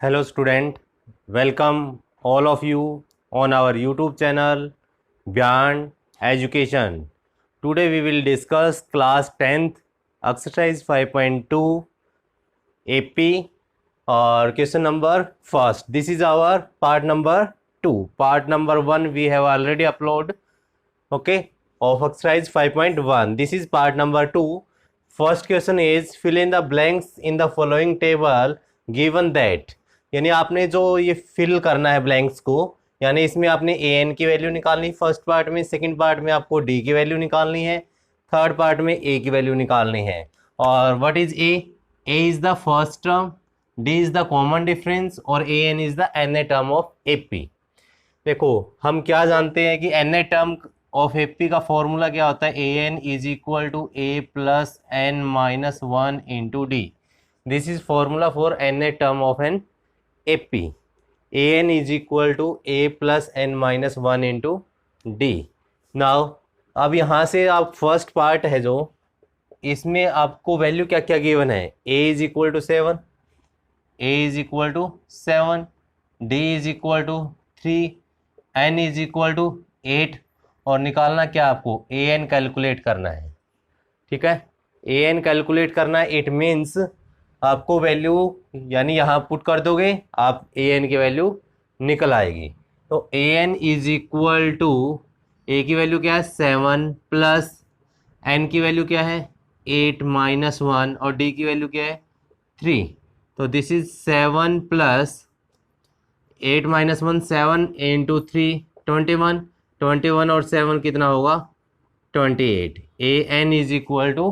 Hello student, welcome all of you on our YouTube channel Beyond Education. Today we will discuss class 10th exercise 5.2 AP or question number first. This is our part number 2. Part number 1 we have already uploaded, okay, of exercise 5.1. This is part number 2. First question is fill in the blanks in the following table given that. यानी आपने जो ये fill करना है blanks को, यानी इसमें आपने ए एन की वैल्यू निकालनी फर्स्ट पार्ट में, सेकंड पार्ट में आपको डी की वैल्यू निकालनी है, थर्ड पार्ट में ए की वैल्यू निकालनी है. और what is A is the first term, d is the common difference और A N is the n A term of A P. देखो हम क्या जानते हैं कि n A term of A P का फॉर्मूला क्या होता है, A N is equal to A plus N minus one into d. This is formula for n A term of an AP. an is equal to a plus n minus one into D. Now अब यहाँ से आप first part है जो, इसमें आपको value क्या क्या गिवन है, a is equal to 7, a is equal to 7, d is equal to 3, n is equal to 8 और निकालना क्या आपको an कैलकुलेट करना है. ठीक है, an कैलकुलेट करना है. इट मीन्स आपको वैल्यू यानी यहाँ पुट कर दोगे आप, ए एन की वैल्यू निकल आएगी. तो A N is equal to, ए की वैल्यू क्या है 7 प्लस एन की वैल्यू क्या है 8 माइनस वन और डी की वैल्यू क्या है 3. तो this is 7 plus 8 minus one 7 into 3 21, 21 और 7 कितना होगा 28. A N is equal to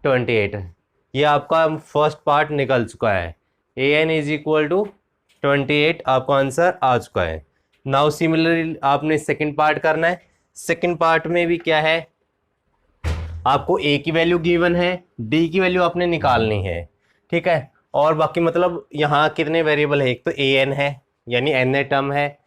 28. ये आपका फर्स्ट पार्ट निकल चुका है. A N is equal to 28 आपका आंसर आ चुका है. नाउ सिमिलरली आपने सेकंड पार्ट करना है. सेकंड पार्ट में भी क्या है, आपको ए की वैल्यू गिवन है, डी की वैल्यू आपने निकालनी है. ठीक है, और बाकी मतलब यहाँ कितने वेरिएबल है, एक तो ए एन है यानी एन ए टर्म है,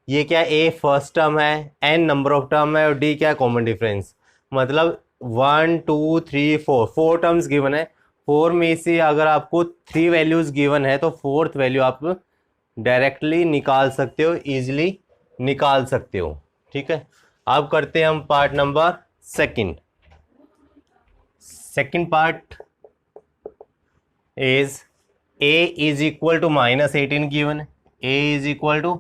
ये क्या ए फर्स्ट टर्म है, एन नंबर ऑफ टर्म है और डी क्या है कॉमन डिफरेंस. मतलब 1 2 3 4 4 टर्म्स गिवन है. 4 में से अगर आपको 3 वैल्यूज़ गिवन है तो फोर्थ वैल्यू आप डायरेक्टली निकाल सकते हो, इजीली निकाल सकते हो. ठीक है, अब करते हैं हम part number second. Second part is A is equal to minus 18 given है, A is equal to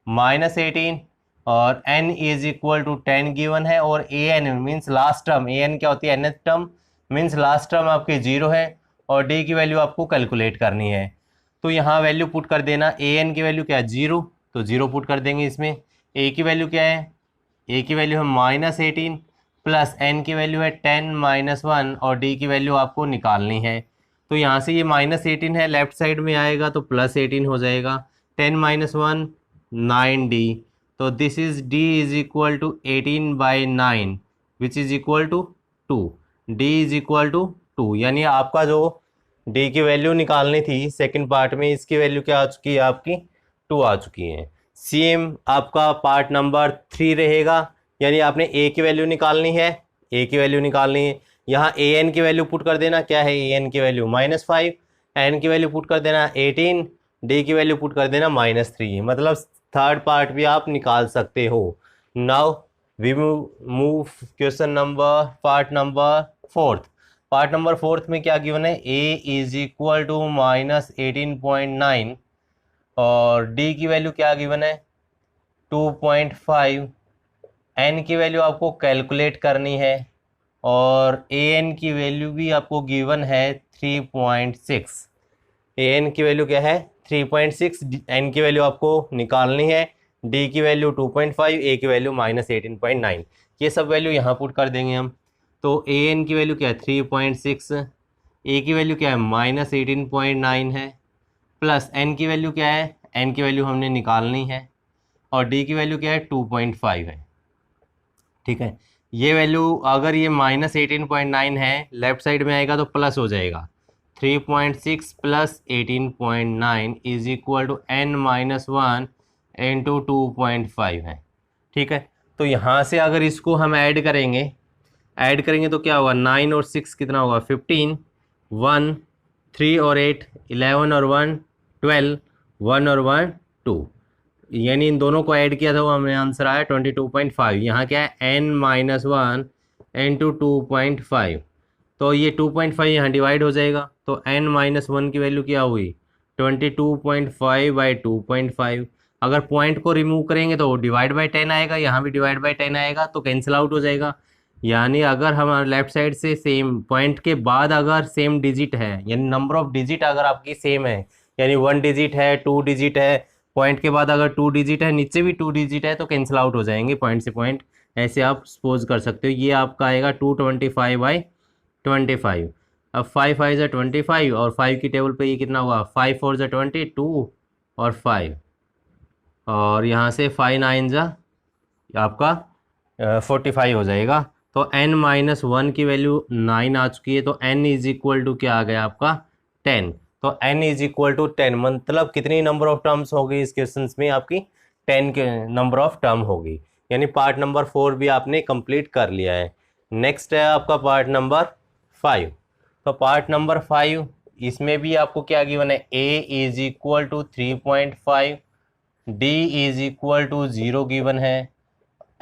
minus 18 और N is equal to 10 given है. और ए N means last term, A N क्या होती है nth term means last term आपकी 0 है और डी की वैल्यू आपको कैलकुलेट करनी है. तो यहाँ वैल्यू पुट कर देना. ए एन की वैल्यू क्या है 0, तो 0 पुट कर देंगे इसमें. ए की वैल्यू क्या है, ए की वैल्यू है माइनस 18 प्लस एन की वैल्यू है 10 माइनस वन और डी की वैल्यू आपको निकालनी है. तो यहाँ से ये माइनस 18 है, लेफ्ट साइड में आएगा तो प्लस 18 हो जाएगा. 10 माइनस वन 9d. तो this is d is equal to 18/9 which is equal to 2. d is equal to 2 यानी आपका जो d की वैल्यू निकालनी थी सेकंड पार्ट में, इसकी वैल्यू क्या आ चुकी है आपकी 2 आ चुकी है. सेम आपका पार्ट नंबर 3 रहेगा, यानी आपने a की वैल्यू निकालनी है, a की वैल्यू निकालनी है. यहाँ ए एन की वैल्यू पुट कर देना, क्या है ए एन की वैल्यू -5, एन की वैल्यू पुट कर देना 18, डी की वैल्यू पुट कर देना -3. मतलब थर्ड पार्ट भी आप निकाल सकते हो. Now we move question number part number fourth. Part number fourth में क्या गिवन है, ए इज इक्वल टू -18.9 और डी की वैल्यू क्या गिवन है 2.5. एन की वैल्यू आपको कैलकुलेट करनी है और ए एन की वैल्यू भी आपको गिवन है 3.6. ए एन की वैल्यू क्या है 3.6, एन की वैल्यू आपको निकालनी है, डी की वैल्यू 2.5, ए की वैल्यू -18.9. ये सब वैल्यू यहाँ पुट कर देंगे हम. तो ए एन की वैल्यू क्या है 3.6, ए की वैल्यू क्या है -18.9 है, प्लस एन की वैल्यू क्या है, एन की वैल्यू हमने निकालनी है और डी की वैल्यू क्या है 2.5 है. ठीक है, ये वैल्यू अगर ये -18.9 है लेफ्ट साइड में आएगा तो प्लस हो जाएगा. 3.6 plus 18.9 is equal to n minus one into 2.5 है. ठीक है, तो यहाँ से अगर इसको हम ऐड करेंगे तो क्या होगा 9 और 6 कितना होगा 15, 1 3 और 8 11 और 1 12, 1 और 1 2, यानी इन दोनों को ऐड किया था वो हमें आंसर आया 22.5। यहाँ क्या है n माइनस 1 इंटू 2.5, तो ये 2.5 यहाँ डिवाइड हो जाएगा, तो n माइनस 1 की वैल्यू क्या हुई 22.5 बाई 2.5। अगर पॉइंट को रिमूव करेंगे तो डिवाइड बाई 10 आएगा, यहाँ भी डिवाइड बाई 10 आएगा, तो कैंसिल आउट हो जाएगा। यानी अगर हमारे लेफ्ट साइड से सेम पॉइंट के बाद अगर सेम डिजिट है, यानी नंबर ऑफ डिजिट अगर आपकी सेम है, यानी 1 डिजिट है, 2 डिजिट है, पॉइंट के बाद अगर 2 डिजिट है, नीचे भी 2 डिजिट है, तो कैंसिल आउट हो जाएंगे पॉइंट से पॉइंट। ऐसे आप सपोज कर सकते हो। ये आपका आएगा 225 बाई 25। अब 5 5 ज़ा 25 और 5 की टेबल पे ये कितना हुआ 5 4 ज़ा 22 और 5, और यहाँ से 5 9 ज़ा आपका 45 हो जाएगा। तो n माइनस 1 की वैल्यू 9 आ चुकी है, तो n इज इक्वल टू क्या आ गया आपका 10। तो n इज इक्वल टू 10, मतलब कितनी नंबर ऑफ टर्म्स होगी इस क्वेश्चन में आपकी 10 के नंबर ऑफ टर्म होगी। यानी पार्ट नंबर 4 भी आपने कंप्लीट कर लिया है। नेक्स्ट है आपका पार्ट नंबर 5। तो पार्ट नंबर 5 इसमें भी आपको क्या गिवन है, a is equal to 3.5, d is equal to 0 given है,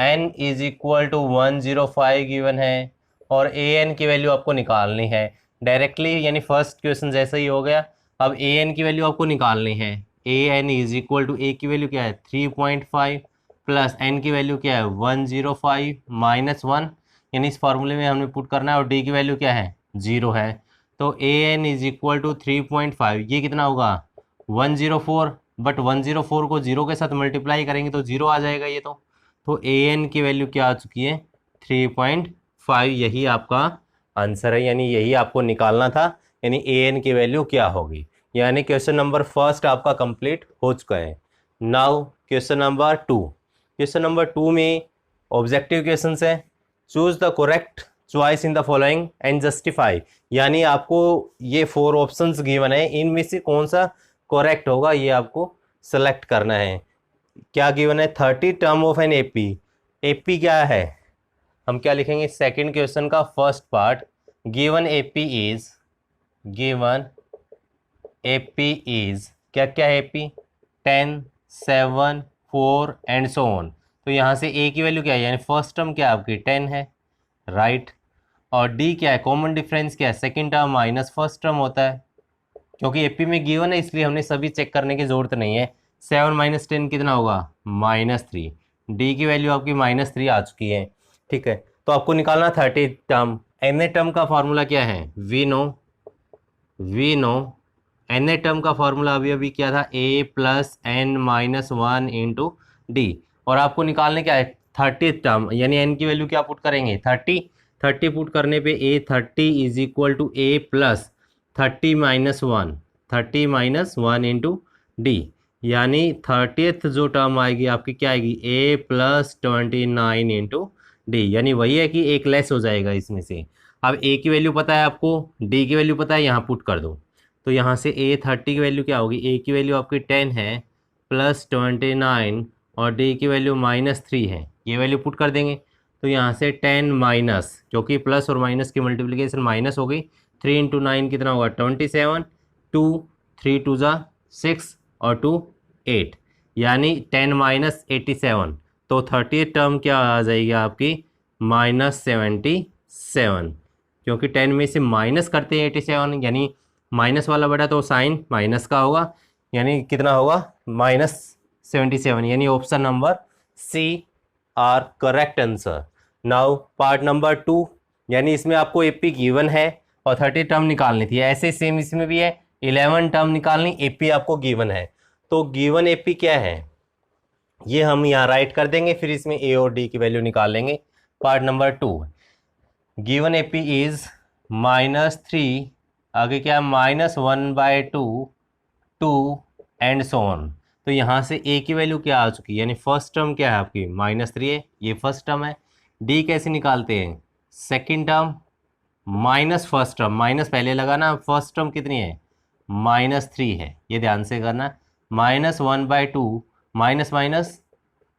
n is equal to 105 given है, और a n की वैल्यू आपको निकालनी है डायरेक्टली, यानी फर्स्ट क्वेश्चन जैसा ही हो गया। अब a n की वैल्यू आपको निकालनी है, a n is equal to a की वैल्यू क्या है 3.5 प्लस n की वैल्यू क्या है 105 माइनस 1, यानी इस फार्मूले में हमने पुट करना है, और d की वैल्यू क्या है 0 है। तो a n is equal to 3.5, ये कितना होगा 104, बट 104 को 0 के साथ मल्टीप्लाई करेंगे तो 0 आ जाएगा ये तो a n की वैल्यू क्या आ चुकी है 3.5, यही आपका आंसर है, यानी यही आपको निकालना था, यानी a n की वैल्यू क्या होगी। यानी क्वेश्चन नंबर फर्स्ट आपका कंप्लीट हो चुका है। Now question number 2। Question number 2 में ऑब्जेक्टिव क्वेश्चन है, choose the correct choice in the following and justify, यानी आपको ये 4 ऑप्शंस गिवन है, इनमें से कौन सा करेक्ट होगा ये आपको सेलेक्ट करना है। क्या गिवन है 30 term of an AP. AP क्या है, हम क्या लिखेंगे सेकंड क्वेश्चन का first part, given AP is क्या क्या है एपी 10 7 4 एंड सो ऑन। तो यहाँ से ए की वैल्यू क्या है, यानी फर्स्ट टर्म क्या है आपकी 10 है, राइट। और डी क्या है, कॉमन डिफरेंस क्या है, second term minus first term होता है, क्योंकि एपी में गिवन है इसलिए हमने सभी चेक करने की जरूरत नहीं है। 7 माइनस 10 कितना होगा -3, डी की वैल्यू आपकी -3 आ चुकी है, ठीक है। तो आपको निकालना 30 टर्म। एन ए टर्म का फॉर्मूला क्या है, we know N A term का फॉर्मूला अभी अभी क्या था, a plus N minus 1 into D, और आपको निकालने क्या है 30 टर्म, यानी n की वैल्यू क्या पुट करेंगे 30 पुट करने पे a 30 is equal to a plus 30 minus 1 into D, यानी 30th जो टर्म आएगी आपकी क्या आएगी a प्लस 29 इंटू डी, यानी वही है कि एक लेस हो जाएगा इसमें से। अब a की वैल्यू पता है आपको, d की वैल्यू पता है, यहाँ पुट कर दो। तो यहाँ से a 30 की वैल्यू क्या होगी, a की वैल्यू आपकी 10 है प्लस 29 और d की वैल्यू -3 है, ये वैल्यू पुट कर देंगे। तो यहाँ से 10 माइनस, क्योंकि प्लस और माइनस की मल्टीप्लिकेशन माइनस हो गई, 3 इंटू 9 कितना होगा 27, 2 3 2 ज़ा 6 और 2 8, यानी 10 माइनस 87, तो 30th टर्म क्या आ जाएगी आपकी -77, क्योंकि 10 में से माइनस करते हैं 87, यानी माइनस वाला बटा तो साइन माइनस का होगा, यानी कितना होगा -77, यानी option number C are correct answer. Now part number 2, यानी इसमें आपको एपी गिवन है और 30 टर्म निकालनी थी, ऐसे सेम इसमें भी है 11 टर्म निकालनी, एपी आपको गिवन है। तो गिवन एपी क्या है ये हम यहाँ राइट कर देंगे, फिर इसमें ए और डी की वैल्यू निकाल लेंगे। Part number 2, given AP is -3, आगे क्या -1/2 2 एंड सो ऑन। तो यहाँ से a की वैल्यू क्या आ चुकी है, यानी फर्स्ट टर्म क्या है आपकी -3 है, ये फर्स्ट टर्म है। d कैसे निकालते हैं, second term minus first term, minus पहले लगाना, फर्स्ट टर्म कितनी है -3 है, ये ध्यान से करना, -1/2 माइनस माइनस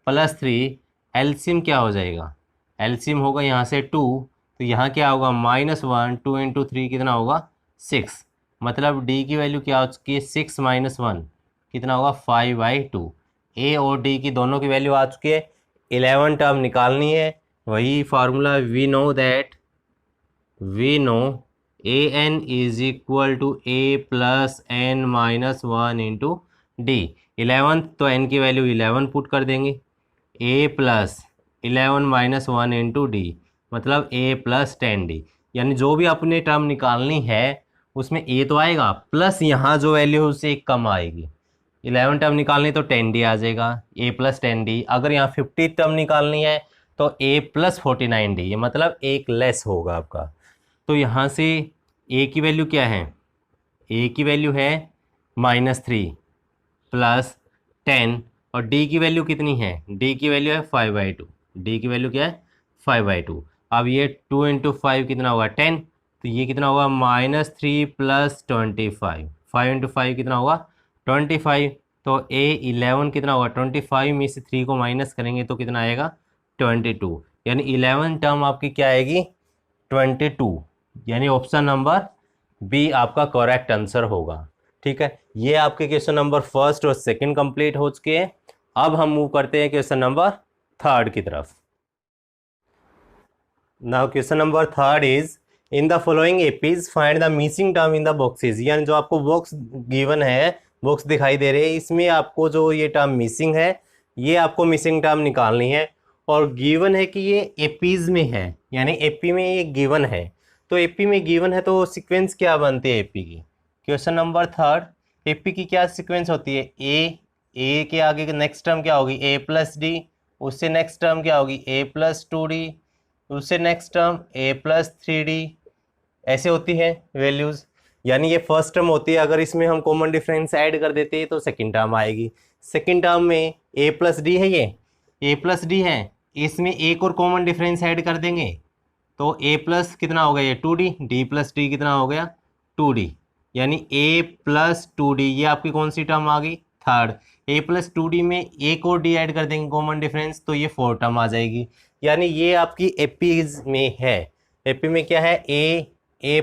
+3, एलसीएम क्या हो जाएगा, एलसीएम होगा यहाँ से 2, तो यहाँ क्या होगा -1 2 इंटू 3 कितना होगा 6, मतलब d की वैल्यू क्या हो चुकी है 6 - 1 कितना होगा 5/2। ए और डी की दोनों की वैल्यू आ चुकी है, 11 टर्म निकालनी है। वही formula we know A N is equal to A plus N minus 1 into D. 11 तो एन की वैल्यू 11 पुट कर देंगे, A plus 11 minus 1 into D मतलब ए प्लस 10d। यानी जो भी अपने टर्म निकालनी है उसमें ए तो आएगा, प्लस यहाँ जो वैल्यू है उससे एक कम आएगी। 11 टर्म निकालनी तो 10d आ जाएगा, ए प्लस 10d। अगर यहाँ 50 टर्म निकालनी है तो ए प्लस 49d, ये मतलब एक लेस होगा आपका। तो यहाँ से ए की वैल्यू क्या है, ए की वैल्यू है -3 प्लस 10, और डी की वैल्यू कितनी है, डी की वैल्यू है 5/2। डी की वैल्यू क्या है 5/2। अब ये 2 इंटू 5 कितना होगा 10, तो ये कितना होगा -3 प्लस 25। 5 इंटू 5 कितना होगा 25। तो ए 11 कितना होगा 25 में से 3 को माइनस करेंगे तो कितना आएगा 22। यानी 11 टर्म आपकी क्या आएगी 22। यानी ऑप्शन नंबर बी आपका करेक्ट आंसर होगा। ठीक है, ये आपके क्वेश्चन नंबर फर्स्ट और सेकंड कंप्लीट हो चुके हैं। अब हम मूव करते हैं क्वेश्चन नंबर थर्ड की तरफ। Now question number third is in the following APs find the missing term in the boxes. यानी जो आपको बॉक्स गिवन है, बॉक्स दिखाई दे रहे हैं, इसमें आपको जो ये टर्म मिसिंग है ये आपको मिसिंग टर्म निकालनी है। और गिवन है कि ये एपीज में है, यानी एपी में ये गिवन है। तो एपी में गिवन है तो सीक्वेंस क्या बनती है एपी की। क्वेश्चन नंबर थर्ड, एपी की क्या सीक्वेंस होती है, ए के आगे नेक्स्ट टर्म क्या होगी ए प्लस डी, उससे नेक्स्ट टर्म क्या होगी ए प्लस 2d, उससे नेक्स्ट टर्म ए प्लस 3d, ऐसे होती है वैल्यूज़। यानी ये फर्स्ट टर्म होती है, अगर इसमें हम कॉमन डिफरेंस ऐड कर देते हैं तो सेकंड टर्म आएगी। सेकंड टर्म में ए प्लस डी है, ये ए प्लस डी है, इसमें एक और कॉमन डिफरेंस ऐड कर देंगे तो ए प्लस कितना हो गया ये 2d, डी प्लस डी कितना हो गया 2d। यानी a प्लस 2d, ये आपकी कौन सी टर्म आ गई थर्ड। a प्लस 2d में एक और d ऐड कर देंगे कॉमन डिफरेंस तो ये 4 टर्म आ जाएगी। यानी ये आपकी एपीज में है। एपी में क्या है a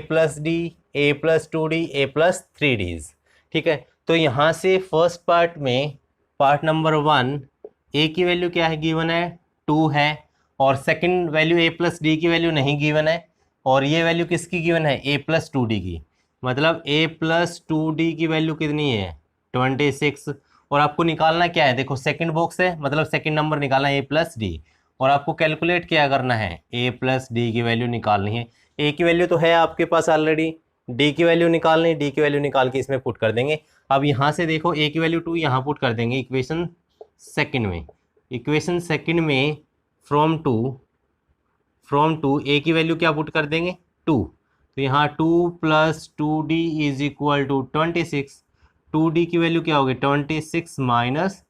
plus D, A plus 2d, A plus 3ds। ठीक है, तो यहाँ से फर्स्ट पार्ट में पार्ट नंबर 1 ए की वैल्यू क्या है गिवन है 2 है, और सेकंड वैल्यू ए प्लस डी की वैल्यू नहीं गिवन है, और ये वैल्यू किसकी गिवन है ए प्लस 2d की। मतलब a प्लस 2d की वैल्यू कितनी है 26। और आपको निकालना क्या है, देखो सेकंड बॉक्स है मतलब सेकंड नंबर निकालना है a प्लस डी, और आपको कैलकुलेट क्या करना है a प्लस डी की वैल्यू निकालनी है। a की वैल्यू तो है आपके पास ऑलरेडी, d की वैल्यू निकालनी है, d की वैल्यू निकाल के इसमें पुट कर देंगे। अब यहाँ से देखो a की वैल्यू 2 यहाँ पुट कर देंगे इक्वेशन सेकेंड में। इक्वेशन सेकेंड में फ्रॉम टू a की वैल्यू क्या पुट कर देंगे 2, तो यहाँ 2 plus 2d is equal to 26। 2d की वैल्यू क्या होगी 26 माइनस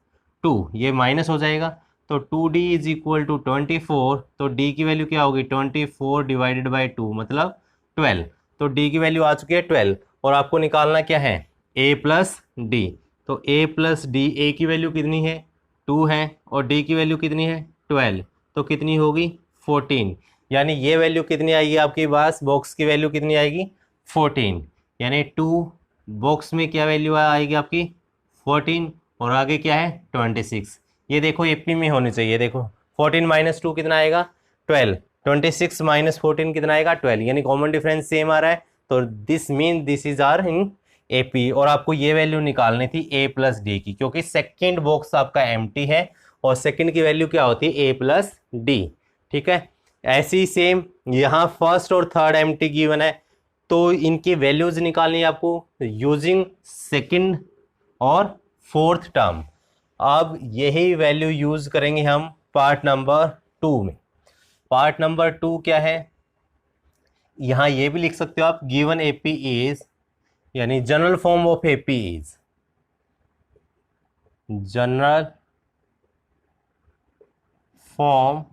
2, ये माइनस हो जाएगा तो 2d इज इक्वल टू 24। तो d की वैल्यू क्या होगी 24 डिवाइडेड बाई 2 मतलब 12। तो d की वैल्यू आ चुकी है 12, और आपको निकालना क्या है a प्लस डी। तो a प्लस डी, a की वैल्यू कितनी है 2 है और d की वैल्यू कितनी है 12, तो कितनी होगी 14। यानी ये वैल्यू कितनी आएगी आपके पास, बॉक्स की वैल्यू कितनी आएगी 14। यानी 2 बॉक्स में क्या वैल्यू आएगी आपकी 14, और आगे क्या है 26। ये देखो एपी में होनी चाहिए, देखो 14 माइनस 2 कितना आएगा 12, 26 माइनस 14 कितना आएगा 12। यानी कॉमन डिफरेंस सेम आ रहा है, तो this mean this is are in AP. और आपको ये वैल्यू निकालनी थी ए प्लस डी की, क्योंकि सेकेंड बॉक्स आपका एम्प्टी है और सेकेंड की वैल्यू क्या होती है ए प्लस डी। ठीक है, ऐसे ही सेम यहाँ फर्स्ट और थर्ड एम्प्टी गिवन है, तो इनकी वैल्यूज निकालनी है आपको यूजिंग सेकंड और फोर्थ टर्म। अब यही वैल्यू यूज करेंगे हम पार्ट नंबर 2 में। पार्ट नंबर 2 क्या है, यहाँ ये भी लिख सकते हो आप गिवन एपी इज, यानी general form of AP is, general form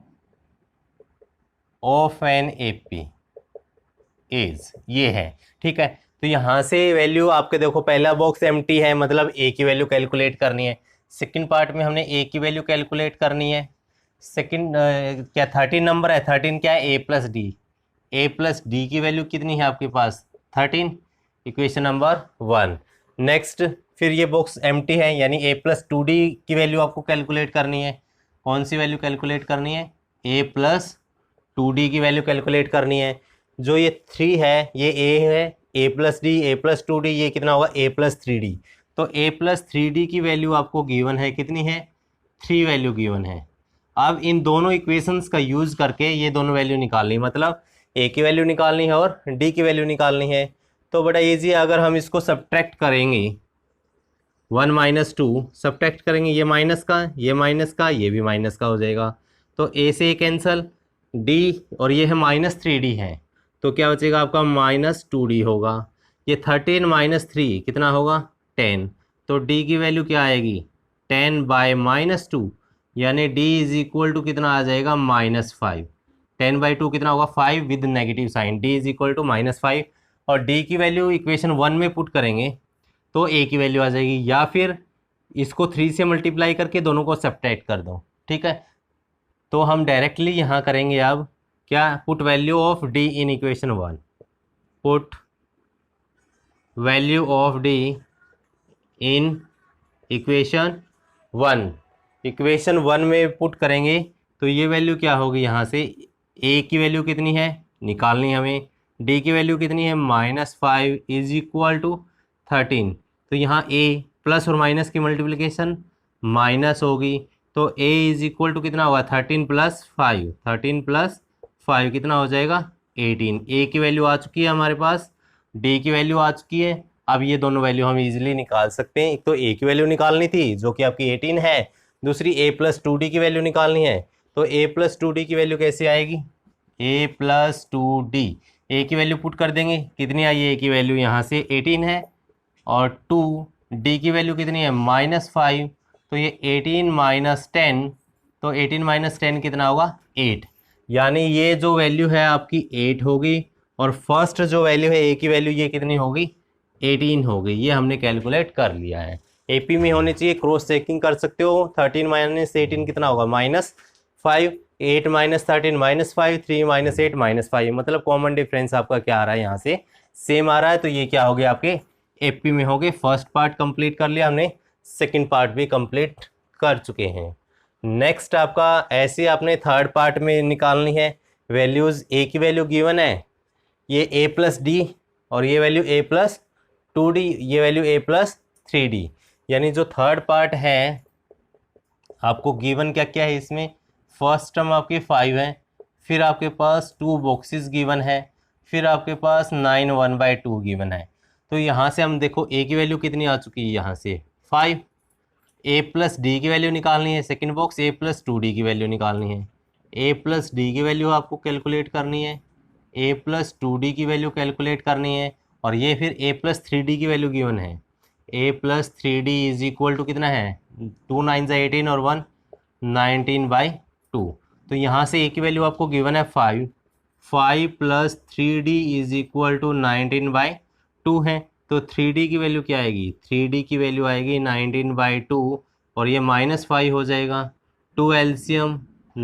of an AP is, ये है। ठीक है, तो यहाँ से वैल्यू आपके देखो पहला बॉक्स एम्प्टी है मतलब ए की वैल्यू कैलकुलेट करनी है, सेकंड पार्ट में हमने ए की वैल्यू कैलकुलेट करनी है। सेकंड क्या 13 नंबर है, 13 क्या है a plus D, A plus D की वैल्यू कितनी है आपके पास 13, इक्वेशन नंबर 1। नेक्स्ट फिर ये बॉक्स एम्प्टी है, यानी a प्लस 2d की वैल्यू आपको कैलकुलेट करनी है। कौन सी वैल्यू कैलकुलेट करनी है? a प्लस 2d की वैल्यू कैलकुलेट करनी है। जो ये 3 है ये a है, a plus D, a plus 2d, ये कितना होगा? a plus 3d। तो a प्लस 3d की वैल्यू आपको गिवन है, कितनी है? 3 वैल्यू गिवन है। अब इन दोनों इक्वेशंस का यूज़ करके ये दोनों वैल्यू निकालनी, मतलब a की वैल्यू निकालनी है और d की वैल्यू निकालनी है। तो बड़ा ईजी है, अगर हम इसको सब्ट्रैक्ट करेंगे 1 माइनस 2 सब्ट्रैक्ट करेंगे, ये माइनस का, ये माइनस का, ये भी माइनस का हो जाएगा। तो a से कैंसल, d और ये है माइनस 3d है, तो क्या बचेगा आपका? माइनस 2d होगा। ये 13 माइनस 3 कितना होगा? 10। तो d की वैल्यू क्या आएगी? 10 बाय माइनस 2, यानी d इज इक्वल टू कितना आ जाएगा? -5। 10 बाई 2 कितना होगा? 5 with negative sign, d is equal to -5। और d की वैल्यू इक्वेशन 1 में पुट करेंगे तो a की वैल्यू आ जाएगी, या फिर इसको 3 से मल्टीप्लाई करके दोनों को सब्ट्रैक्ट कर दो, ठीक है। तो हम डायरेक्टली यहाँ करेंगे अब क्या? Put value of d in equation 1, put value of d in equation 1। Equation 1 में पुट करेंगे तो ये वैल्यू क्या होगी? यहाँ से a की वैल्यू कितनी है निकालनी हमें, d की वैल्यू कितनी है? -5 इज इक्वल टू 13। तो यहाँ a प्लस और माइनस की मल्टीप्लिकेशन माइनस होगी, तो a इज इक्वल टू कितना होगा? 13 प्लस 5, 13 प्लस 5 कितना हो जाएगा? 18। a की वैल्यू आ चुकी है हमारे पास, d की वैल्यू आ चुकी है। अब ये दोनों वैल्यू हम इजीली निकाल सकते हैं। एक तो a की वैल्यू निकालनी थी जो कि आपकी 18 है, दूसरी a प्लस 2d की वैल्यू निकालनी है। तो a प्लस 2d की वैल्यू कैसे आएगी? a प्लस 2d, a की वैल्यू पुट कर देंगे, कितनी आई है a की वैल्यू? यहाँ से 18 है, और 2d की वैल्यू कितनी है? -5। तो ये 18 माइनस 10, तो 18 माइनस 10 कितना होगा? 8। यानी ये जो वैल्यू है आपकी 8 होगी, और फर्स्ट जो वैल्यू है a की वैल्यू ये कितनी होगी? 18 होगी। ये हमने कैलकुलेट कर लिया है। AP में होनी चाहिए, क्रॉस चेकिंग कर सकते हो। 13 माइनस 18 कितना होगा? -5। 8 माइनस 13 -5, 3 माइनस 8 -5, मतलब कॉमन डिफरेंस आपका क्या आ रहा है? यहाँ से सेम आ रहा है। तो ये क्या हो गया? आपके AP में हो गए। फर्स्ट पार्ट कंप्लीट कर लिया हमने, सेकंड पार्ट भी कंप्लीट कर चुके हैं। नेक्स्ट आपका ऐसे आपने थर्ड पार्ट में निकालनी है वैल्यूज़। a की वैल्यू गिवन है, ये a प्लस डी, और ये वैल्यू a प्लस 2d, ये वैल्यू a प्लस 3d। यानी जो थर्ड पार्ट है आपको गिवन क्या क्या है इसमें? फर्स्ट टर्म आपके 5 है, फिर आपके पास 2 बॉक्सेस गिवन है, फिर आपके पास 9 1/2 गिवन है। तो यहाँ से हम देखो a की वैल्यू कितनी आ चुकी है? यहाँ से 5। a प्लस डी की वैल्यू निकालनी है, second box a plus 2d की वैल्यू निकालनी है। a प्लस डी की वैल्यू आपको कैलकुलेट करनी है, a प्लस 2d की वैल्यू कैलकुलेट करनी है, और ये फिर a प्लस 3d की वैल्यू गिवन है। a plus 3d is equal to कितना है? 2 9 18 और 1 19/2। तो यहाँ से a की वैल्यू आपको गिवन है 5, 5 plus 3d is equal to 19/2 है। तो 3d की वैल्यू क्या आएगी? 3d की वैल्यू आएगी 19/2, और ये -5 हो जाएगा। 2 एलसीएम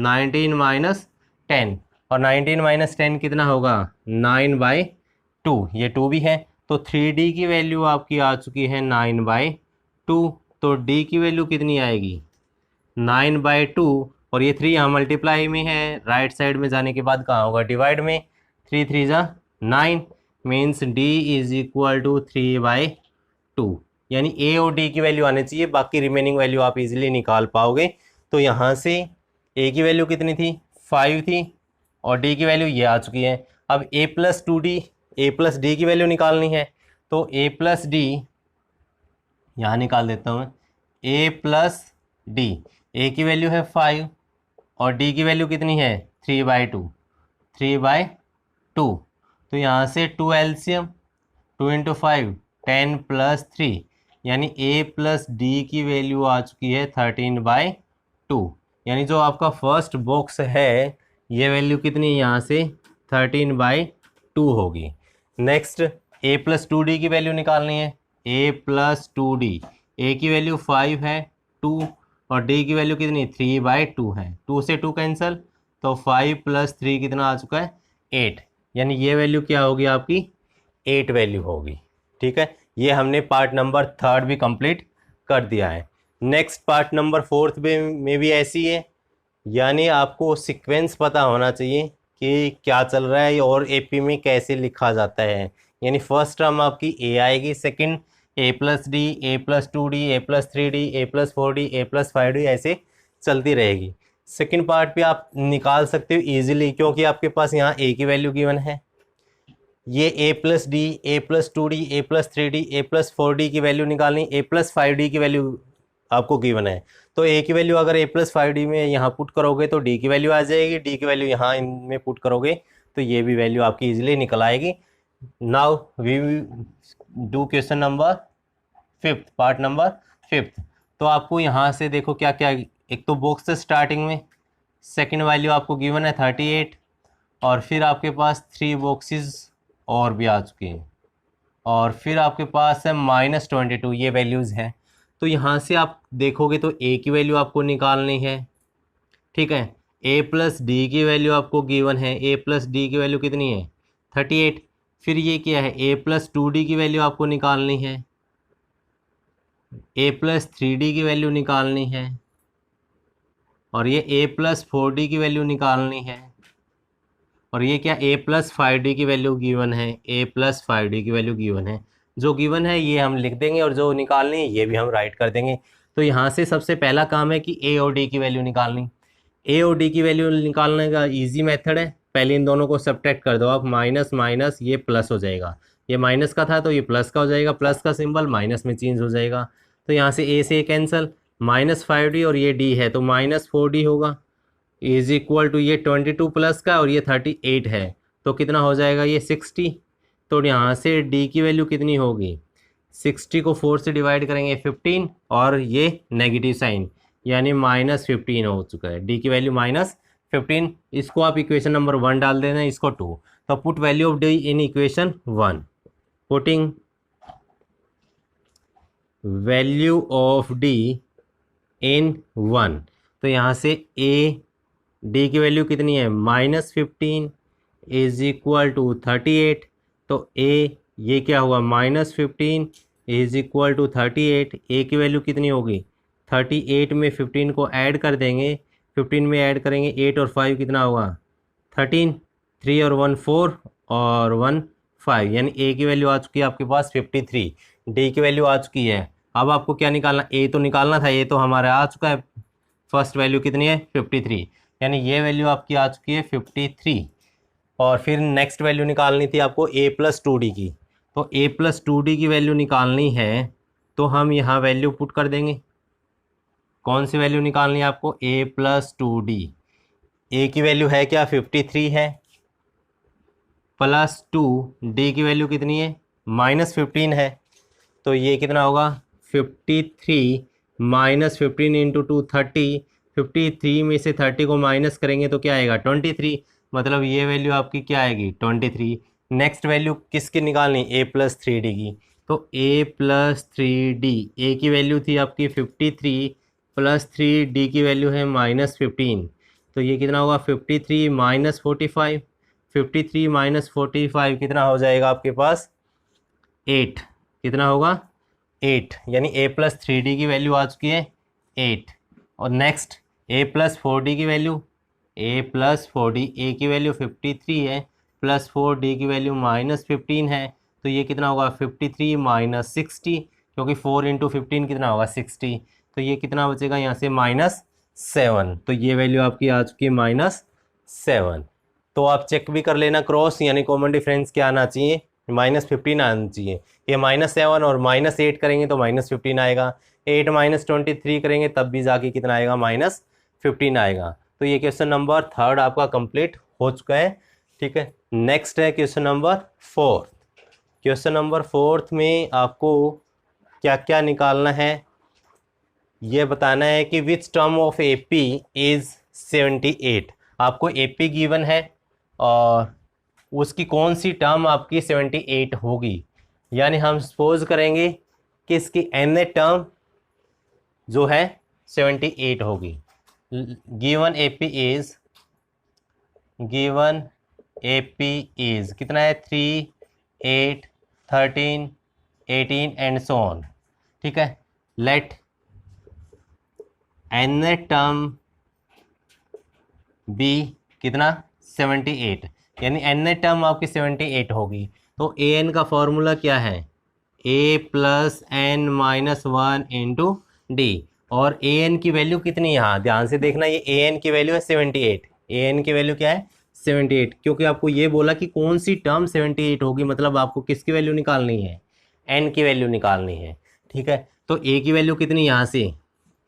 19 माइनस 10, और 19 माइनस 10 कितना होगा? 9/2, ये 2 भी है। तो 3d की वैल्यू आपकी आ चुकी है 9/2। तो d की वैल्यू कितनी आएगी? 9/2, और ये 3 यहाँ मल्टीप्लाई में है, राइट साइड में जाने के बाद कहाँ होगा? डिवाइड में। 3 3 जा 9, means d is equal to 3/2। यानी a और d की वैल्यू आनी चाहिए, बाकी रिमेनिंग वैल्यू आप इजीली निकाल पाओगे। तो यहाँ से a की वैल्यू कितनी थी? 5 थी, और d की वैल्यू ये आ चुकी है। अब a plus 2d, a plus D की वैल्यू निकालनी है, तो a प्लस डी यहाँ निकाल देता हूँ मैं। a प्लस डी, a की वैल्यू है 5 और d की वैल्यू कितनी है? 3/2, 3/2। तो यहाँ से 2 एलसीएम, 2 × 5 10 प्लस 3, यानी a प्लस डी की वैल्यू आ चुकी है 13/2। यानी जो आपका फर्स्ट बॉक्स है ये वैल्यू कितनी है? यहाँ से 13/2 होगी। नेक्स्ट a प्लस 2d की वैल्यू निकालनी है। a प्लस 2d, a की वैल्यू 5 है, 2, और d की वैल्यू कितनी? 3/2 है। 2 से 2 कैंसिल, तो 5 प्लस 3 कितना आ चुका है? 8। यानी ये वैल्यू क्या होगी आपकी? 8 वैल्यू होगी। ठीक है, ये हमने पार्ट नंबर 3 भी कंप्लीट कर दिया है। नेक्स्ट पार्ट नंबर 4 में भी ऐसी है, यानी आपको सीक्वेंस पता होना चाहिए कि क्या चल रहा है और एपी में कैसे लिखा जाता है। यानी फर्स्ट टर्म आपकी ए आएगी, सेकंड ए प्लस डी, ए प्लस 2D, ए प्लस 3D, ए प्लस 4D, ए प्लस 5D, ऐसे चलती रहेगी। सेकंड पार्ट भी आप निकाल सकते हो इजीली, क्योंकि आपके पास यहाँ ए की वैल्यू गिवन है। ये ए प्लस डी, ए प्लस 2D, ए प्लस 3D, ए प्लस 4D की वैल्यू निकालनी, ए प्लस 5D की वैल्यू आपको गिवन है। तो ए की वैल्यू अगर ए प्लस 5D में यहाँ पुट करोगे तो डी की वैल्यू आ जाएगी, डी की वैल्यू यहाँ इनमें पुट करोगे तो ये भी वैल्यू आपकी इजीली निकल आएगी। Now we do question number 5th, part number 5th। तो आपको यहाँ से देखो क्या क्या, एक तो बॉक्स से स्टार्टिंग में सेकंड वैल्यू आपको गिवन है 38, और फिर आपके पास 3 बॉक्सेस और भी आ चुके हैं, और फिर आपके पास है -22, ये वैल्यूज़ हैं। तो यहाँ से आप देखोगे तो ए की वैल्यू आपको निकालनी है, ठीक है। ए प्लस डी की वैल्यू आपको गिवन है, ए प्लस डी की वैल्यू कितनी है 38। फिर ये क्या है, ए प्लस 2D की वैल्यू आपको निकालनी है, ए प्लस 3D की वैल्यू निकालनी है, और ये ए प्लस 4D की वैल्यू निकालनी है, और ये क्या ए प्लस 5D की वैल्यू गिवन है, ए प्लस 5D की वैल्यू गिवन है। जो गिवन है ये हम लिख देंगे और जो निकालनी है ये भी हम राइट कर देंगे। तो यहाँ से सबसे पहला काम है कि ए और डी की वैल्यू निकालनी। ए और डी की वैल्यू निकालने का इजी मेथड है, पहले इन दोनों को सब्ट्रैक्ट कर दो आप, माइनस माइनस ये प्लस हो जाएगा, ये माइनस का था तो ये प्लस का हो जाएगा, प्लस का सिंबल माइनस में चेंज हो जाएगा। तो यहाँ से ए से ए कैंसिल, -5D और ये डी है तो -4D होगा, इज इक्वल टू ये 22 प्लस का और ये 38 है तो कितना हो जाएगा ये 60। तो यहाँ से डी की वैल्यू कितनी होगी, 60 को 4 से डिवाइड करेंगे 15, और ये नेगेटिव साइन यानी -15 हो चुका है, डी की वैल्यू -15। इसको आप इक्वेशन नंबर 1 डाल देना, इसको 2। तो put value of d in equation 1, putting value of d in 1। तो यहाँ से ए डी की वैल्यू कितनी है -15 इज इक्वल टू 38। तो ए ये क्या हुआ -15 इज इक्वल टू 38, ए की वैल्यू कितनी होगी 38 में 15 को ऐड कर देंगे, 15 में ऐड करेंगे 8 और 5 कितना होगा 13, 3 और 1 4 और 1 5, यानी ए की वैल्यू आ चुकी है आपके पास 53, डी की वैल्यू आ चुकी है। अब आपको क्या निकालना, ए तो निकालना था, ए तो हमारा आ चुका है, फर्स्ट वैल्यू कितनी है 53, यानी ये वैल्यू आपकी आ चुकी है 53। और फिर नेक्स्ट वैल्यू निकालनी थी आपको ए प्लस 2D की। तो ए प्लस 2D की वैल्यू निकालनी है तो हम यहाँ वैल्यू पुट कर देंगे। कौन सी वैल्यू निकालनी है आपको, ए प्लस 2D। ए की वैल्यू है क्या 53 है, प्लस 2 डी की वैल्यू कितनी है -15 है, तो ये कितना होगा 53 -15 इंटू 2 30, 53 में से 30 को माइनस करेंगे तो क्या आएगा 23, मतलब ये वैल्यू आपकी क्या आएगी 23। नेक्स्ट वैल्यू किसकी निकालनी, ए प्लस 3D की। तो ए प्लस 3D, ए की वैल्यू थी आपकी 53 प्लस 3D की वैल्यू है -15, तो ये कितना होगा 53 -45, 53 -45 कितना हो जाएगा आपके पास 8, कितना होगा 8, यानी ए प्लस 3D की वैल्यू आ चुकी है 8। और नेक्स्ट ए प्लस 4D की वैल्यू, ए प्लस 4D, ए की वैल्यू 53 है प्लस 4D की वैल्यू -15 है, तो ये कितना होगा 53 -60, क्योंकि 4 इंटू 15 कितना होगा 60, तो ये कितना बचेगा यहाँ से -7। तो ये वैल्यू आपकी आ चुकी है -7। तो आप चेक भी कर लेना क्रॉस, यानी कॉमन डिफरेंस क्या आना चाहिए -15 आना चाहिए। ये -7 और -8 करेंगे तो -15 आएगा, 8 -23 करेंगे तब भी जाके कितना आएगा -15 आएगा। तो ये क्वेश्चन नंबर 3 आपका कंप्लीट हो चुका है, ठीक है। नेक्स्ट है क्वेश्चन नंबर 4। क्वेश्चन नंबर 4 में आपको क्या क्या निकालना है, ये बताना है कि which term of AP is 78। आपको एपी गिवन है और उसकी कौन सी टर्म आपकी 78 होगी, यानी हम सपोज करेंगे कि इसकी n टर्म जो है 78 होगी। गिवन एपी इज कितना है 3 8 13 18 एंड सो ऑन। ठीक है, लेट एन टर्म बी कितना 78, यानी एन टर्म आपकी 78 होगी। तो ए एन का फॉर्मूला क्या है, a plus N minus one into D. और ए एन की वैल्यू कितनी, यहाँ ध्यान से देखना, ये ए एन की वैल्यू है 78। ए एन की वैल्यू क्या है 78, क्योंकि आपको ये बोला कि कौन सी टर्म 78 होगी, मतलब आपको किसकी वैल्यू निकालनी है, एन की वैल्यू निकालनी है। ठीक है, तो ए की वैल्यू कितनी, यहाँ से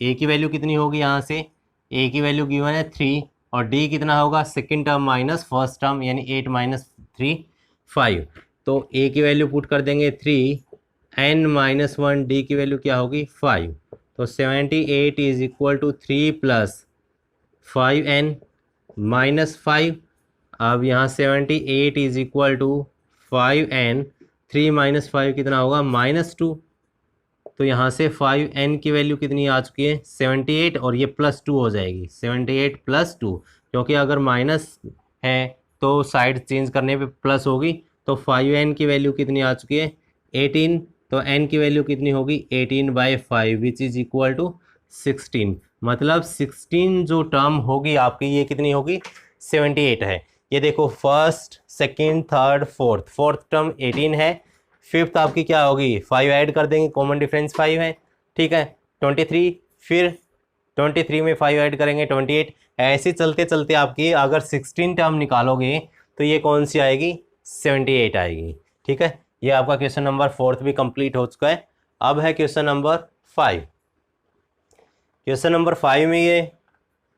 ए की वैल्यू कितनी होगी, यहाँ से ए की वैल्यू गिवन है 3, और डी कितना होगा second term minus first term, यानी 8 माइनस 3 5। तो ए की वैल्यू पुट कर देंगे 3, एन माइनस वन, डी की वैल्यू क्या होगी 5। तो 78 is equal to 3 plus 5n minus 5। अब यहाँ 78 is equal to 5n, 3 minus 5 कितना होगा -2। तो यहाँ से 5n की वैल्यू कितनी आ चुकी है 78, और ये +2 हो जाएगी, 78 + 2, क्योंकि अगर माइनस है तो साइड चेंज करने पे प्लस होगी। तो 5n की वैल्यू कितनी आ चुकी है 18, तो n की वैल्यू कितनी होगी 18/5 विच इज़ इक्वल टू 16। मतलब 16 जो टर्म होगी आपकी ये कितनी होगी 78 है। ये देखो first second third fourth term 18 है, फिफ्थ आपकी क्या होगी 5 ऐड कर देंगे, कॉमन डिफरेंस 5 है। ठीक है, 23, फिर 23 में 5 ऐड करेंगे 28। ऐसे चलते चलते आपकी अगर 16 टर्म निकालोगे तो ये कौन सी आएगी 78 आएगी। ठीक है, ये आपका क्वेश्चन नंबर 4 भी कंप्लीट हो चुका है। अब है क्वेश्चन नंबर 5। क्वेश्चन नंबर 5 में ये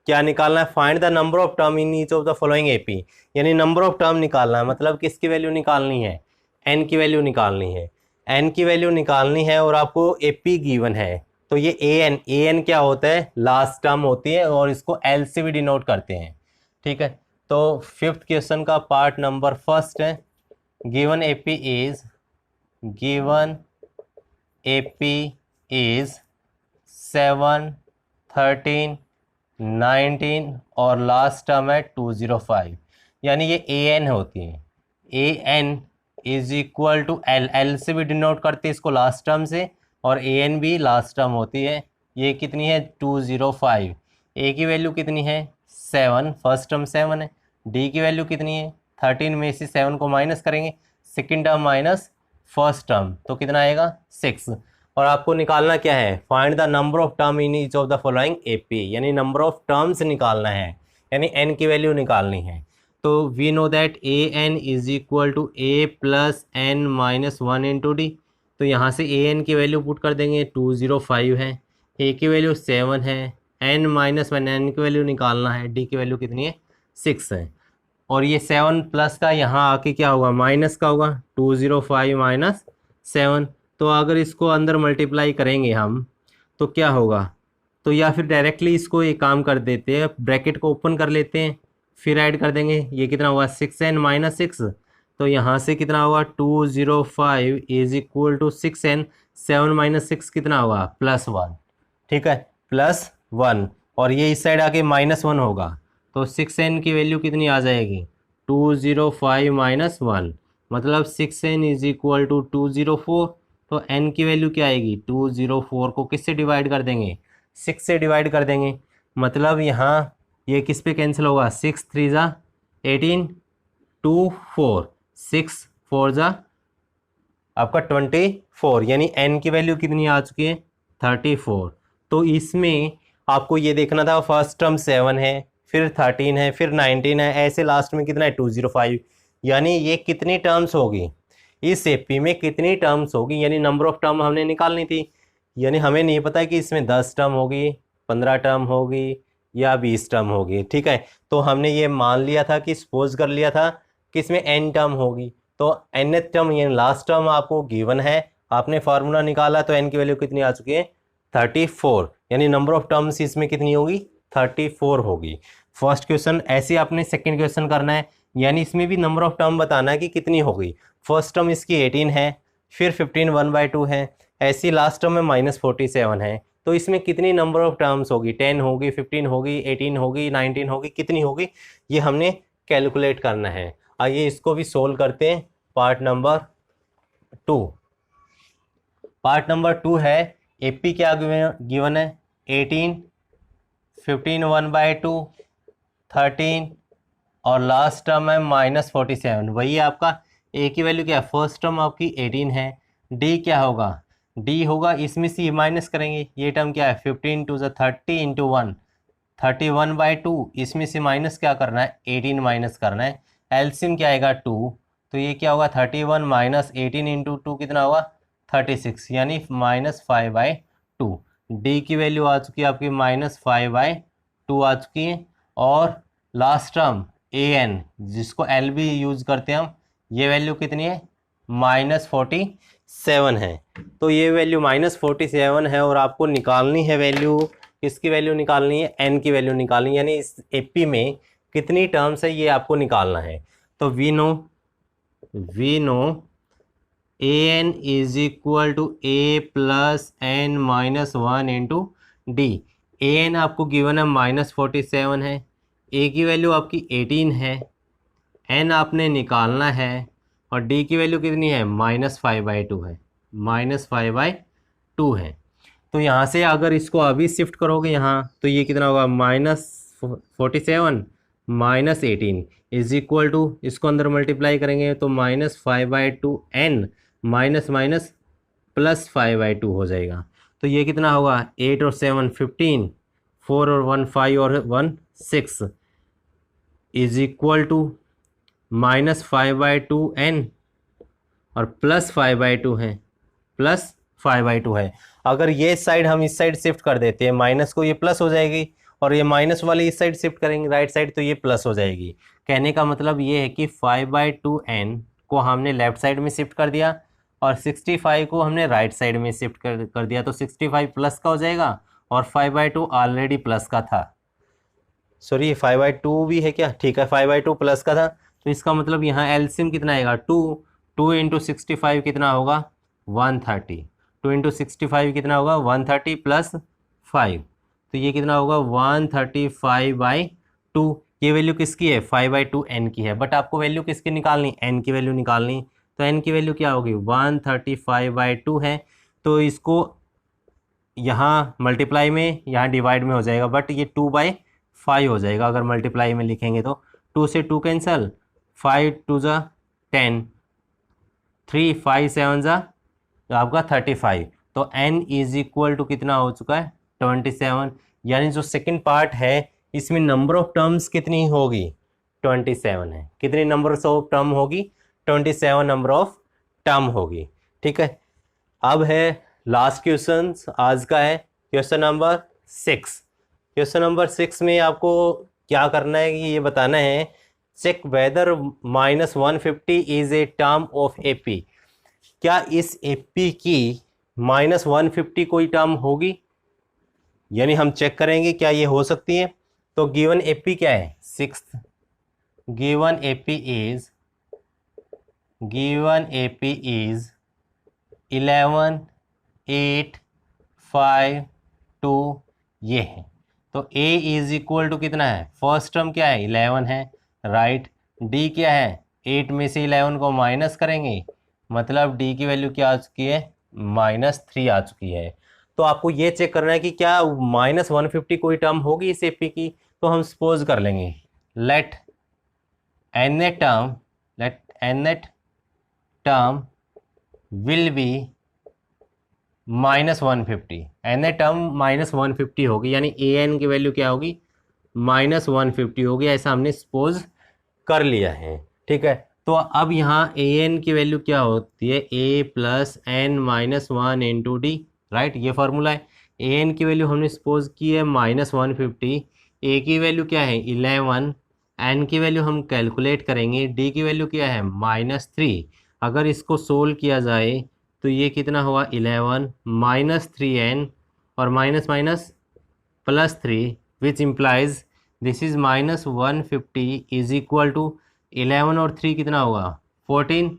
क्या निकालना है, find the number of term in each of the following AP, यानी नंबर ऑफ टर्म निकालना है, मतलब किसकी वैल्यू निकालनी है, एन की वैल्यू निकालनी है। एन की वैल्यू निकालनी है और आपको एपी गिवन है। तो ये ए एन क्या होता है, लास्ट टर्म होती है, और इसको एल से भी डिनोट करते हैं। ठीक है, तो फिफ्थ क्वेश्चन का पार्ट नंबर फर्स्ट है, गिवन एपी इज 7, 13, 19 और लास्ट टर्म है 205, यानी ये ए एन होती है। A N is equal to l, l से भी डिनोट करते हैं इसको लास्ट टर्म से, और ए एन भी लास्ट टर्म होती है। ये कितनी है 205। ए की वैल्यू कितनी है 7, फर्स्ट टर्म 7 है। डी की वैल्यू कितनी है 13, में से 7 को माइनस करेंगे, second term minus first term, तो कितना आएगा 6। और आपको निकालना क्या है, find the number of term in each of the following AP, यानी नंबर ऑफ टर्म्स निकालना है, यानी एन की वैल्यू निकालनी है। तो we know that A N is equal to A plus N minus one into D. तो यहाँ से ए एन की वैल्यू पुट कर देंगे 205 है, ए की वैल्यू 7 है, एन माइनस वन, एन की वैल्यू निकालना है, डी की वैल्यू कितनी है 6 है। और ये 7 प्लस का यहाँ आके क्या होगा माइनस का होगा, 205 माइनस 7। तो अगर इसको अंदर मल्टीप्लाई करेंगे हम तो क्या होगा, तो या फिर डायरेक्टली इसको एक काम कर देते हैं, ब्रैकेट को ओपन कर लेते हैं, फिर ऐड कर देंगे, ये कितना हुआ 6n माइनस 6। तो यहाँ से कितना होगा 205 is equal to 6n, 7 minus 6 कितना होगा +1। ठीक है, +1, और ये इस साइड आके -1 होगा, तो 6n की वैल्यू कितनी आ जाएगी 205 माइनस 1, मतलब 6n इज इक्वल टू 204। तो n की वैल्यू क्या आएगी 204 को किससे डिवाइड कर देंगे 6 से डिवाइड कर देंगे, मतलब यहाँ ये किस पे कैंसिल होगा 6 3 ज़ा 18, 2 4, 6 4 ज़ा आपका 24, यानी n की वैल्यू कितनी आ चुकी है 34। तो इसमें आपको ये देखना था फर्स्ट टर्म 7 है, फिर 13 है, फिर 19 है, ऐसे लास्ट में कितना है 205, यानी ये कितनी टर्म्स होगी इस एपी में, कितनी टर्म्स होगी, यानी नंबर ऑफ टर्म हमने निकालनी थी। यानी हमें नहीं पता कि इसमें 10 टर्म होगी, 15 टर्म होगी या 20 टर्म होगी। ठीक है, तो हमने ये मान लिया था कि सपोज कर लिया था कि इसमें n टर्म होगी। तो nth टर्म यानी लास्ट टर्म आपको गिवन है, आपने फार्मूला निकाला, तो n की वैल्यू कितनी आ चुकी है 34, यानी नंबर ऑफ टर्म्स इसमें कितनी होगी 34 होगी। फर्स्ट क्वेश्चन ऐसे आपने सेकंड क्वेश्चन करना है, यानी इसमें भी नंबर ऑफ टर्म बताना है कि कितनी होगी। फर्स्ट टर्म इसकी 18 है, फिर 15 1/2 है, ऐसी लास्ट टर्म में -47 है। तो इसमें कितनी नंबर ऑफ टर्म्स होगी 10 होगी, 15 होगी, 18 होगी, 19 होगी, कितनी होगी ये हमने कैलकुलेट करना है। आइए इसको भी सोल्व करते हैं, पार्ट नंबर 2। पार्ट नंबर 2 है एपी क्या गिवन है 18, 15 1/2, 13 और लास्ट टर्म है -47। वही है आपका ए की वैल्यू क्या है, फर्स्ट टर्म आपकी 18 है। डी क्या होगा, डी होगा इसमें से माइनस करेंगे, ये टर्म क्या है 15 टू ज़ 30 इंटू 1 31/2, इसमें से माइनस क्या करना है 18 माइनस करना है, एलसीएम क्या आएगा 2, तो ये क्या होगा 31 माइनस 18 इंटू 2 कितना होगा 36 यानी -5/2। डी की वैल्यू आ चुकी है आपकी -5/2 आ चुकी है। और लास्ट टर्म ए एन जिसको एल भी यूज करते हैं हम, ये वैल्यू कितनी है -47 है। तो ये वैल्यू -47 है और आपको निकालनी है वैल्यू, किसकी वैल्यू निकालनी है, एन की वैल्यू निकालनी है, यानी इस एपी में कितनी टर्म्स है ये आपको निकालना है। तो we know A N is equal to A plus N -1 into D. A N आपको गिवन है -47 है, ए की वैल्यू आपकी 18 है, एन आपने निकालना है और डी की वैल्यू कितनी है -5/2 है, -5/2 है। तो यहाँ से अगर इसको अभी शिफ्ट करोगे यहाँ तो ये कितना होगा -47 -18 इज इक्वल टू, इसको अंदर मल्टीप्लाई करेंगे तो -5/2 एन माइनस माइनस +5/2 हो जाएगा। तो ये कितना होगा 8 और 7 15, 4 और 1 5 और 1 6 इज इक्वल टू -5/2 एन और +5/2 है, +5/2 है। अगर ये साइड हम इस साइड शिफ्ट कर देते हैं माइनस को, ये प्लस हो जाएगी और ये माइनस वाली इस साइड शिफ्ट करेंगे राइट साइड तो ये प्लस हो जाएगी। कहने का मतलब ये है कि 5/2 एन को हमने लेफ्ट साइड में शिफ्ट कर दिया और 65 को हमने राइट साइड में शिफ्ट कर दिया, तो 65 प्लस का हो जाएगा और 5/2 ऑलरेडी प्लस का था, सॉरी 5/2 भी है क्या, ठीक है 5/2 प्लस का था। तो इसका मतलब यहाँ एलसीएम कितना आएगा 2 इंटू 65 कितना होगा 130, 2 इंटू 65 कितना होगा 130 प्लस 5, तो ये कितना होगा 135/2। ये वैल्यू किसकी है 5/2 एन की है, बट आपको वैल्यू किसकी निकालनी, एन की वैल्यू निकालनी। तो एन की वैल्यू क्या होगी 135/2 है। तो इसको यहाँ मल्टीप्लाई में यहाँ डिवाइड में हो जाएगा, बट ये 2/5 हो जाएगा अगर मल्टीप्लाई में लिखेंगे तो 2 से 2 कैंसल, 5 2 ज़ा 10, 3 5 7 ज़ा तो आपका 35। तो n इज इक्वल टू कितना हो चुका है 27, यानी जो सेकंड पार्ट है इसमें नंबर ऑफ टर्म्स कितनी होगी 27 है, कितनी नंबर ऑफ टर्म होगी 27 नंबर ऑफ टर्म होगी। ठीक है, अब है लास्ट क्वेश्चन आज का है क्वेश्चन नंबर 6। क्वेश्चन नंबर 6 में आपको क्या करना है कि ये बताना है check whether -150 is a term of AP. क्या इस एपी की -150 कोई टर्म होगी, यानी हम चेक करेंगे क्या ये हो सकती है। तो गिवन एपी क्या है 6, गिवन एपी इज 11 8 5 2 ये है। तो a इज इक्वल टू कितना है, फर्स्ट टर्म क्या है 11 है राइट, d क्या है 8 में से 11 को माइनस करेंगे, मतलब d की वैल्यू क्या आ चुकी है -3 आ चुकी है। तो आपको ये चेक करना है कि क्या -150 कोई टर्म होगी इस एपी की। तो हम सपोज कर लेंगे let N term will be -150, N term -150 होगी, यानी ए एन की वैल्यू क्या होगी -150 होगी, ऐसा हमने सपोज कर लिया है। ठीक है, तो अब यहाँ ए एन की वैल्यू क्या होती है a plus N -1 into D right, ये फार्मूला है। ए एन की वैल्यू हमने सपोज की है -150, ए की वैल्यू क्या है 11, एन की वैल्यू हम कैलकुलेट करेंगे, डी की वैल्यू क्या है -3। अगर इसको सोल्व किया जाए तो ये कितना हुआ 11 -3n और minus minus +3 which implies this is -150 is equal to 11 और 3 कितना होगा 14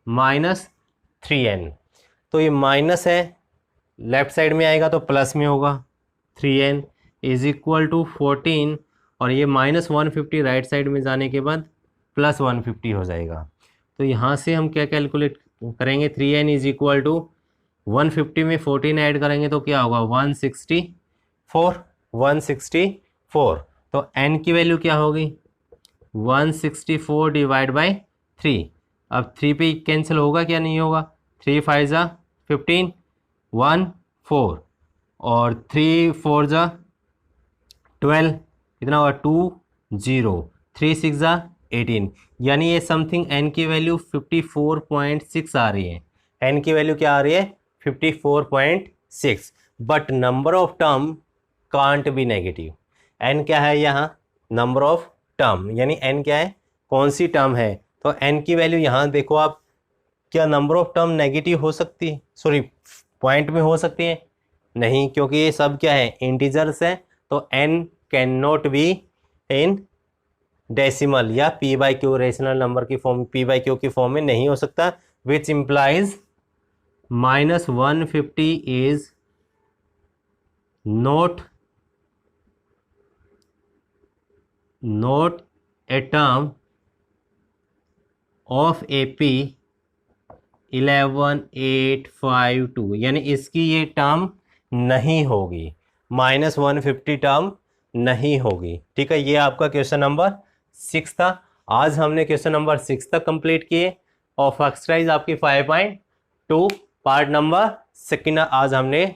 -3n। तो ये माइनस है लेफ्ट साइड में आएगा तो प्लस में होगा 3n इज इक्वल टू 14 और ये -150 राइट साइड में जाने के बाद +150 हो जाएगा। तो यहाँ से हम क्या कैलकुलेट करेंगे 3n इज इक्वल टू 150 में 14 ऐड करेंगे तो क्या होगा 164। तो n की वैल्यू क्या होगी 164 डिवाइड बाई 3। अब 3 पे कैंसिल होगा क्या नहीं होगा, 3 5 जा 15, 1 4 और 3 4 जा 12, कितना होगा 2 0, 3 6 जा 18। यानी ये समथिंग n की वैल्यू 54.6 आ रही है। n की वैल्यू क्या आ रही है 54.6। But number of term can't be negative. n क्या है यहाँ नंबर ऑफ टर्म, यानी n क्या है कौन सी टर्म है। तो n की वैल्यू यहाँ देखो आप, क्या नंबर ऑफ टर्म नेगेटिव हो सकती है, सॉरी पॉइंट में हो सकती है नहीं, क्योंकि ये सब क्या है इंटीजर्स है। तो n can not be in decimal या p by Q rational number की फॉर्म, p बाई क्यू की फॉर्म में नहीं हो सकता, which implies -150 is not a term of AP 11852, यानी इसकी ये टर्म नहीं होगी, -150 टर्म नहीं होगी। ठीक है, ये आपका क्वेश्चन नंबर 6 था। आज हमने क्वेश्चन नंबर 6 तक कंप्लीट किए और एक्सरसाइज आपकी 5.2 पार्ट नंबर 2 आज हमने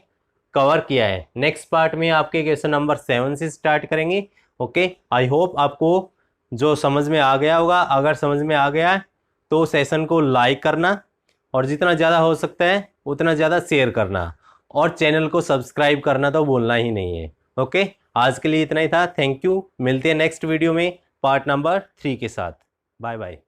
कवर किया है। नेक्स्ट पार्ट में आपके क्वेश्चन नंबर 7 से स्टार्ट करेंगे। ओके, आई होप आपको जो समझ में आ गया होगा। अगर समझ में आ गया तो सेशन को लाइक करना और जितना ज़्यादा हो सकता है उतना ज़्यादा शेयर करना और चैनल को सब्सक्राइब करना तो भूलना ही नहीं है। ओके, आज के लिए इतना ही था। थैंक यू, मिलते हैं नेक्स्ट वीडियो में पार्ट नंबर 3 के साथ। Bye bye.